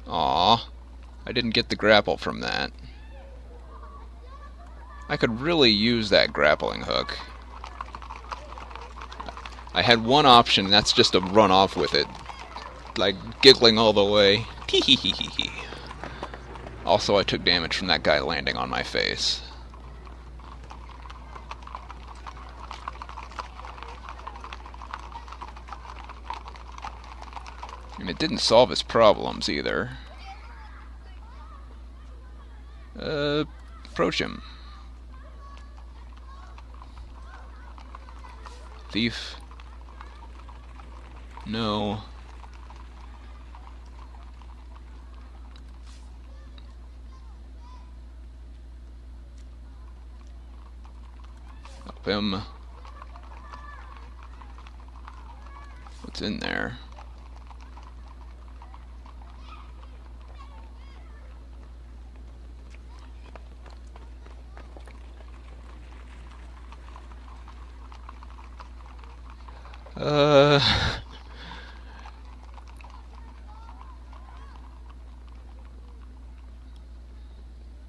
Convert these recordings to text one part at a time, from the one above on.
Aw, I didn't get the grapple from that. I could really use that grappling hook. I had one option, and that's just to run off with it. Like, giggling all the way. Tee-hee-hee-hee-hee. Also, I took damage from that guy landing on my face. And it didn't solve his problems, either. Approach him. Thief. No. Help him. What's in there?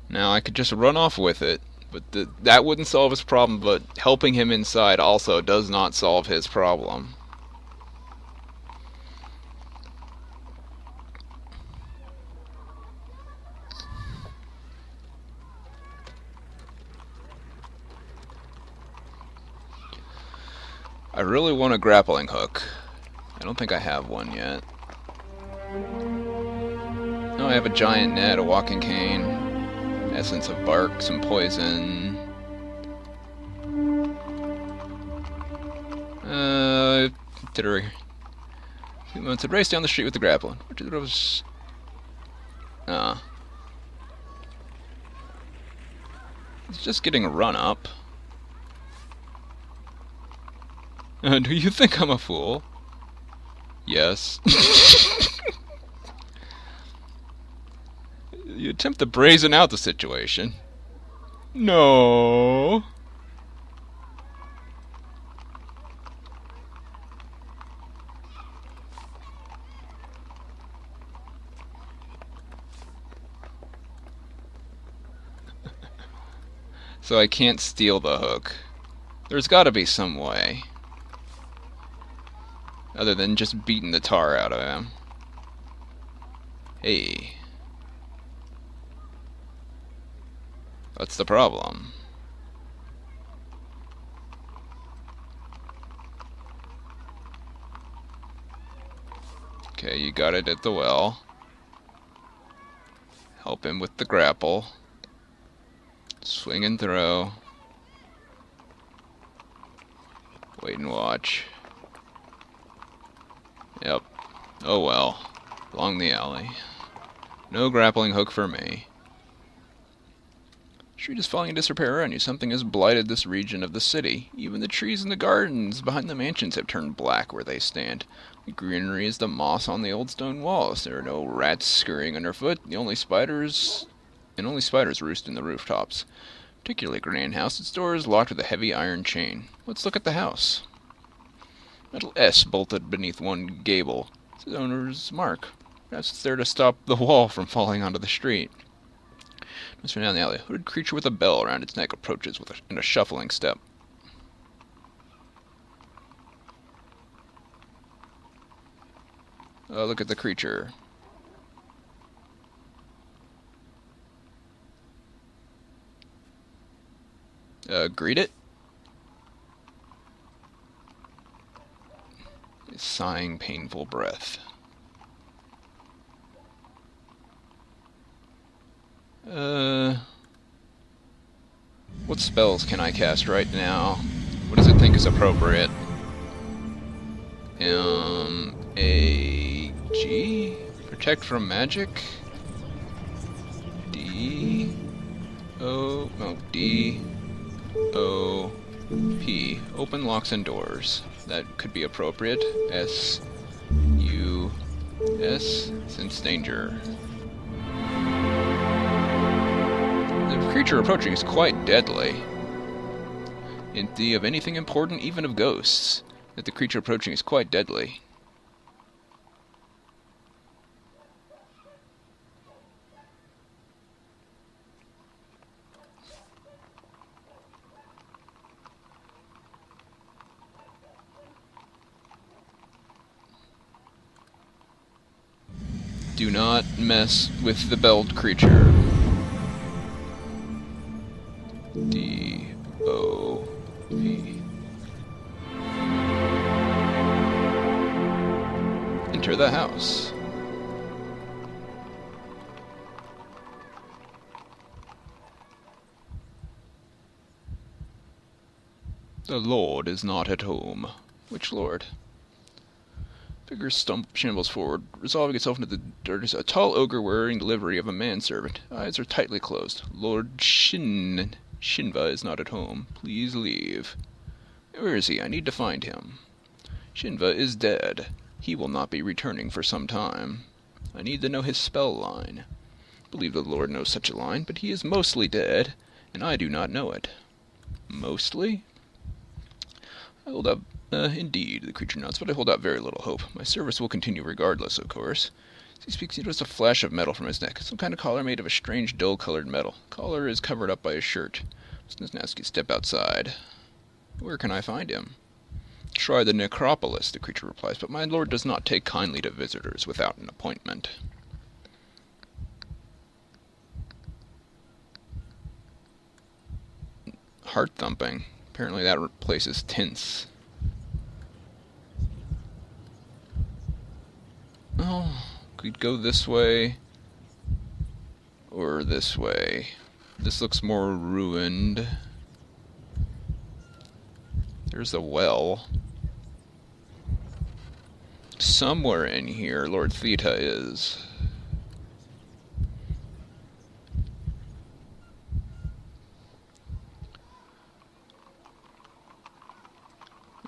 Now I could just run off with it, but that wouldn't solve his problem, but helping him inside also does not solve his problem. I really want a grappling hook. I don't think I have one yet. No, I have a giant net, a walking cane, essence of bark, some poison. Did a few moments had raced down the street with the grappling. Which was it's just getting a run up. Do you think I'm a fool? Yes. You attempt to brazen out the situation. No. So I can't steal the hook. There's gotta be some way. Other than just beating the tar out of him. Hey. What's the problem? Okay, you got it at the well. Help him with the grapple. Swing and throw. Wait and watch. Yep. Oh well. Along the alley. No grappling hook for me. The street is falling into disrepair around you. Something has blighted this region of the city. Even the trees in the gardens behind the mansions have turned black where they stand. The greenery is the moss on the old stone walls. There are no rats scurrying underfoot. Only spiders roost in the rooftops. Particularly grand house. Its door is locked with a heavy iron chain. Let's look at the house. Metal S bolted beneath one gable. It's its owner's mark. Perhaps it's there to stop the wall from falling onto the street. Moving down the alley. A hooded creature with a bell around its neck approaches in a shuffling step. Look at the creature. Greet it? A sighing, painful breath. What spells can I cast right now? What does it think is appropriate? A-G? Protect from magic? D-O-P. Open locks and doors. That could be appropriate. S-U-S. Sense danger. The creature approaching is quite deadly. Indeed, of anything important, even of ghosts, that the creature approaching is quite deadly. Do not mess with the belled creature. D-O-P. Enter the house. The Lord is not at home. Which Lord? Figure shambles forward, resolving itself into the dirt. A tall ogre wearing the livery of a manservant. Eyes are tightly closed. Lord Shinva is not at home. Please leave. Where is he? I need to find him. Shinva is dead. He will not be returning for some time. I need to know his spell line. I believe the Lord knows such a line, but he is mostly dead, and I do not know it. Mostly? I hold out, indeed, the creature nods, but I hold out very little hope. My service will continue regardless, of course. As he speaks, he notices a flash of metal from his neck. Some kind of collar made of a strange, dull-colored metal. The collar is covered up by his shirt. Snazzy, step outside. Where can I find him? Try the necropolis, the creature replies, but my lord does not take kindly to visitors without an appointment. Heart thumping. Apparently that place is tense. Oh, could go this way or this way. This looks more ruined. There's a well. Somewhere in here, Lord Theta is.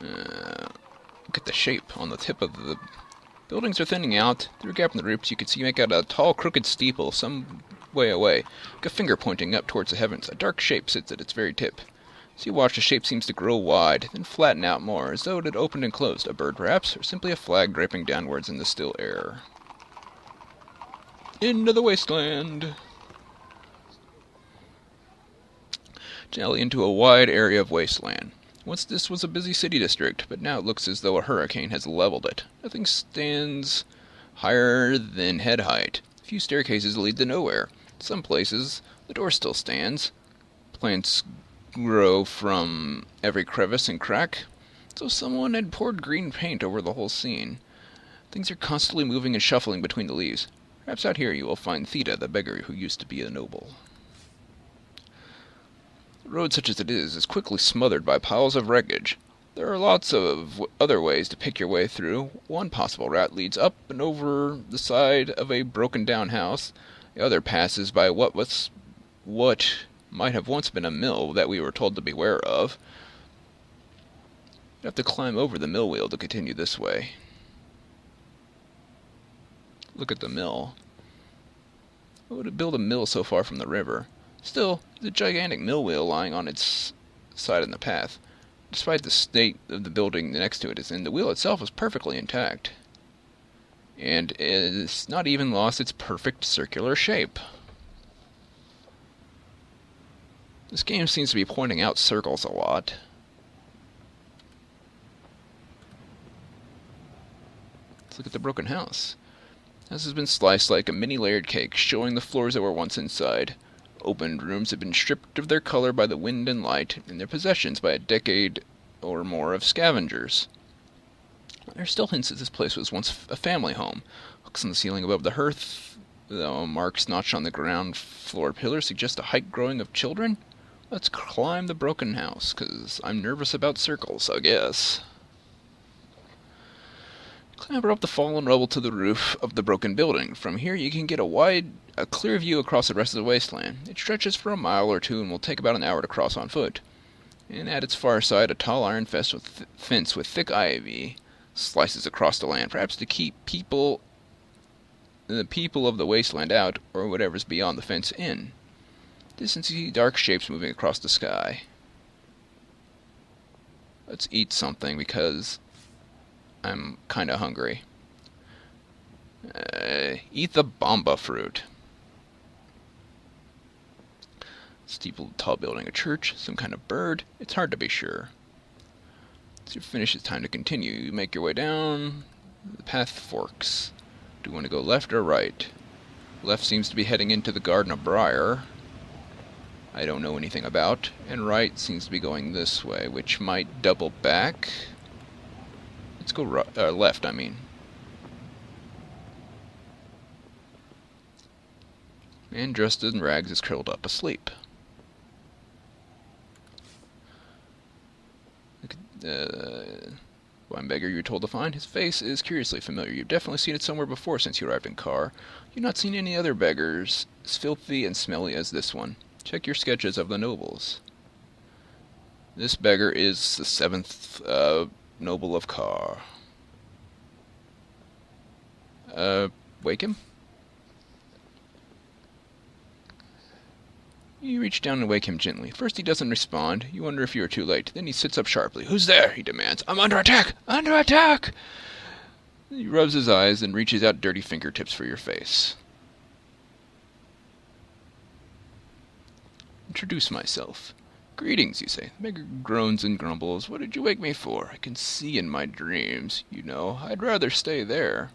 Look at the shape on the tip of the buildings are thinning out. Through a gap in the roofs, you can see make out a tall, crooked steeple some way away, like a finger pointing up towards the heavens. A dark shape sits at its very tip. As you watch, the shape seems to grow wide, then flatten out more, as though it had opened and closed. A bird, perhaps, or simply a flag draping downwards in the still air. Into the wasteland! Gently into a wide area of wasteland. Once this was a busy city district, but now it looks as though a hurricane has leveled it. Nothing stands higher than head height. A few staircases lead to nowhere. In some places, the door still stands. Plants grow from every crevice and crack, so someone had poured green paint over the whole scene. Things are constantly moving and shuffling between the leaves. Perhaps out here you will find Theta, the beggar who used to be a noble. The road, such as it is quickly smothered by piles of wreckage. There are lots of other ways to pick your way through. One possible route leads up and over the side of a broken-down house. The other passes by what might have once been a mill that we were told to beware of. You have to climb over the mill wheel to continue this way. Look at the mill. Who would build a mill so far from the river? Still, there's a gigantic mill wheel lying on its side in the path. Despite the state of the building next to it is in, the wheel itself is perfectly intact. And it's not even lost its perfect circular shape. This game seems to be pointing out circles a lot. Let's look at the broken house. The house has been sliced like a mini-layered cake, showing the floors that were once inside. Opened rooms have been stripped of their color by the wind and light, and their possessions by a decade or more of scavengers. There are still hints that this place was once a family home. Hooks on the ceiling above the hearth, though marks notched on the ground floor pillars suggest a height growing of children. Let's climb the broken house, 'cause I'm nervous about circles, I guess. Clamber up the fallen rubble to the roof of the broken building. From here you can get a clear view across the rest of the wasteland. It stretches for a mile or two and will take about an hour to cross on foot. And at its far side, a tall iron fence with thick ivy slices across the land, perhaps to keep the people of the wasteland out, or whatever's beyond the fence in. Distance, you see dark shapes moving across the sky. Let's eat something, because I'm kinda hungry. Eat the bamba fruit. Steepled tall building, a church, some kind of bird. It's hard to be sure. As you finish, it's time to continue. You make your way down. The path forks. Do you want to go left or right? Left seems to be heading into the Garden of Briar. I don't know anything about. And right seems to be going this way, which might double back. Let's go left, I mean. Man dressed in rags is curled up asleep. One beggar you were told to find. His face is curiously familiar. You've definitely seen it somewhere before since you arrived in Car. You've not seen any other beggars as filthy and smelly as this one. Check your sketches of the nobles. This beggar is the 7th noble of Car. Wake him? You reach down and wake him gently. First he doesn't respond. You wonder if you are too late. Then he sits up sharply. "Who's there?" he demands. "I'm under attack! Under attack!" He rubs his eyes and reaches out dirty fingertips for your face. Introduce myself. "Greetings," you say. The beggar groans and grumbles. "What did you wake me for? I can see in my dreams. You know, I'd rather stay there."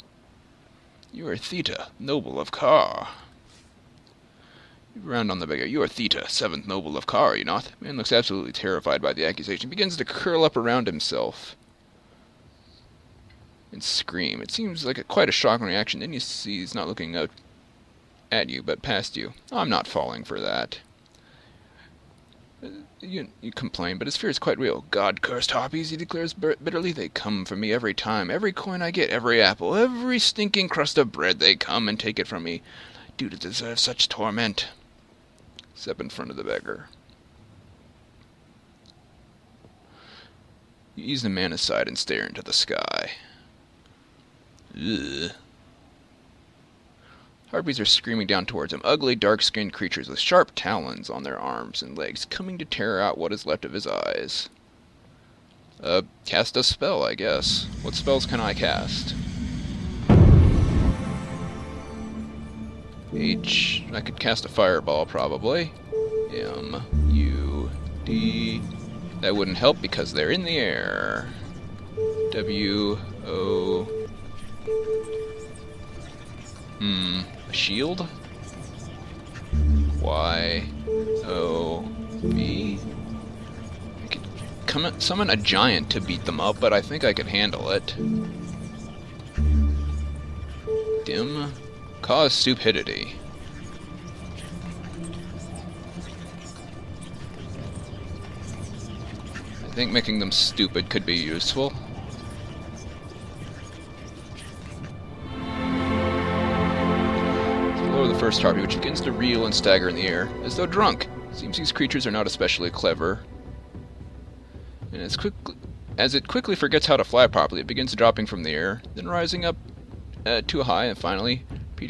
"You are Theta, noble of Car." You round on the beggar. "You are Theta, 7th noble of Car, are you not?" The man looks absolutely terrified by the accusation. He begins to curl up around himself and scream. It seems like quite a shocking reaction. Then you see he's not looking out at you, but past you. "I'm not falling for that." You complain, but his fear is quite real. "God-cursed harpies," he declares bitterly. "They come for me every time. Every coin I get, every apple, every stinking crust of bread, they come and take it from me. I do to deserve such torment." Step in front of the beggar. You ease the man aside and stare into the sky. Ugh. Harpies are screaming down towards him, ugly, dark-skinned creatures with sharp talons on their arms and legs, coming to tear out what is left of his eyes. Cast a spell, I guess. What spells can I cast? I could cast a fireball, probably. M-U-D. That wouldn't help because they're in the air. W-O... A shield? Y-O-B? I could summon a giant to beat them up, but I think I could handle it. Dim. Cause stupidity. I think making them stupid could be useful. Lower the first harpy, which begins to reel and stagger in the air, as though drunk. Seems these creatures are not especially clever. And as it quickly forgets how to fly properly, it begins dropping from the air, then rising up too high, and finally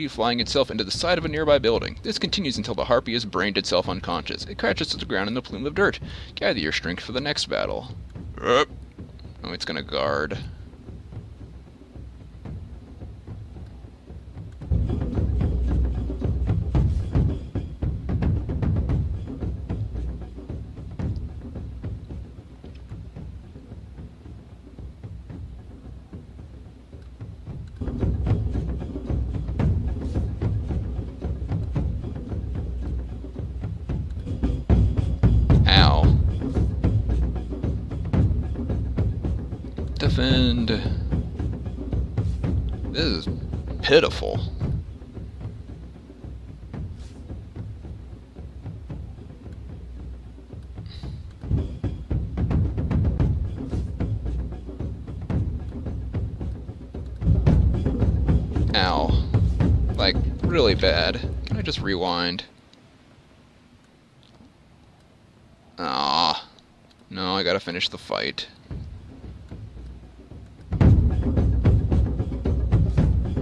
flying itself into the side of a nearby building. This continues until the harpy has brained itself unconscious. It crashes to the ground in a plume of dirt. Gather your strength for the next battle. Oh, it's gonna guard. Defend. This is pitiful. Ow. Like, really bad. Can I just rewind? Ah. No, I gotta finish the fight.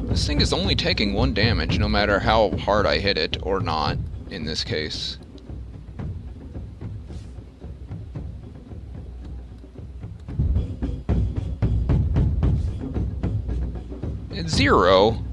This thing is only taking 1 damage, no matter how hard I hit it, or not, in this case. It's 0?